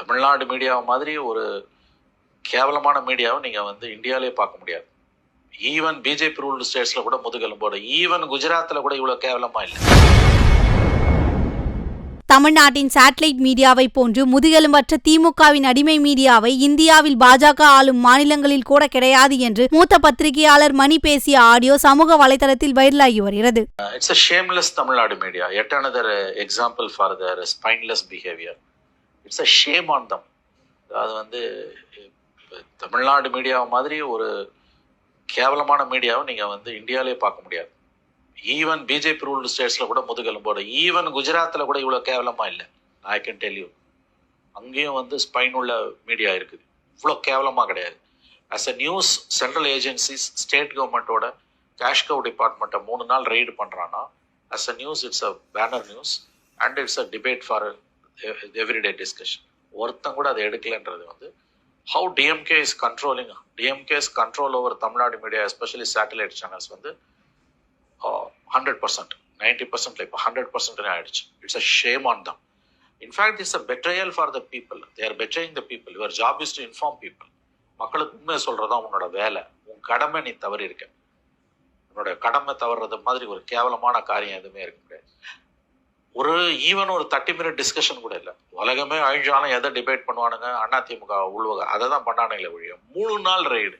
தமிழ்நாடு மீடியாவை மாதிரி ஒரு கேவலமான மீடியாவை நீங்கள் வந்து இந்தியாவிலே பார்க்க முடியாது. ஈவன் பிஜேபி ரூல்டு ஸ்டேட்ஸில் கூட முதுகெலும்போட, ஈவன் குஜராத்தில் கூட இவ்வளோ கேவலமாக இல்லை. தமிழ்நாட்டின் சேட்டலைட் மீடியாவை போன்று முதுகெலும்பற்ற திமுகவின் அடிமை மீடியாவை இந்தியாவில் பாஜக ஆளும் மாநிலங்களில் கூட கிடையாது என்று மூத்த பத்திரிகையாளர் மணி பேசிய ஆடியோ சமூக வலைதளத்தில் வைரலாகி வருகிறது. It's a shameless Tamil Nadu media. Yet another example for their spineless behavior. It's a shame on them. அது வந்து தமிழ்நாடு மீடியாவை மாதிரி ஒரு கேவலமான மீடியாவை நீங்கள் வந்து இந்தியாவிலே பார்க்க முடியாது. ஈவன் பிஜேபி ரூல்டு ஸ்டேட்ஸில் கூட முதுகெலும்போட, ஈவன் குஜராத்தில் கூட இவ்வளோ கேவலமாக இல்லை. ஐ கேன் டெல் யூ, அங்கேயும் வந்து ஸ்பைன் உள்ள மீடியா இருக்குது. இவ்வளோ கேவலமாக கிடையாது. As a news, central agencies state கவர்மெண்ட்டோட கேஷ் கவ் டிபார்ட்மெண்ட்டை 3 நாள் ரெய்டு பண்ணுறான்னா, as a news it's a banner news and it's a debate for everyday discussion. ஒருத்தன் கூட அதை எடுக்கலைன்றது வந்து how DMK is controlling, DMK's control over Tamil media, especially satellite channels, வந்து 100%, 90% like 100% ஆயிடுச்சு. It's a shame on them. In fact, it's a betrayal for the people. They are betraying the people. Your job is to inform people. மக்களுக்கு உண்மை சொல்றதா உன்னோட வேலை. உன் கடமை நீ தவறி இருக்க. உன்னோட கடமை தவறுறது மாதிரி ஒரு கேவலமான காரியம் எதுவுமே இருக்க முடியாது. ஒரு ஈவன் ஒரு 30 minute டிஸ்கஷன் கூட இல்லை. உலகமே அழிஞ்சாலும் எதை டிபேட் பண்ணுவானுங்க, அதிமுக உள்வக அதை தான் பண்ணானுங்களே ஒழிய 3 நாள் ரெய்டு.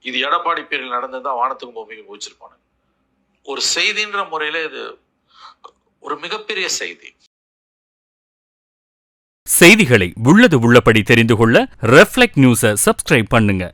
இது எடப்பாடி பேரில் நடந்ததுதான் வானத்துக்கும் பூமிக்கும் போச்சிருப்பானுங்க. ஒரு செய்தின்ற முறையில இது ஒரு மிகப்பெரிய செய்தி. செய்திகளை உள்ளது உள்ளபடி தெரிந்து கொள்ள ரெஃப்ளெக்ட் நியூஸை சப்ஸ்கிரைப் பண்ணுங்க.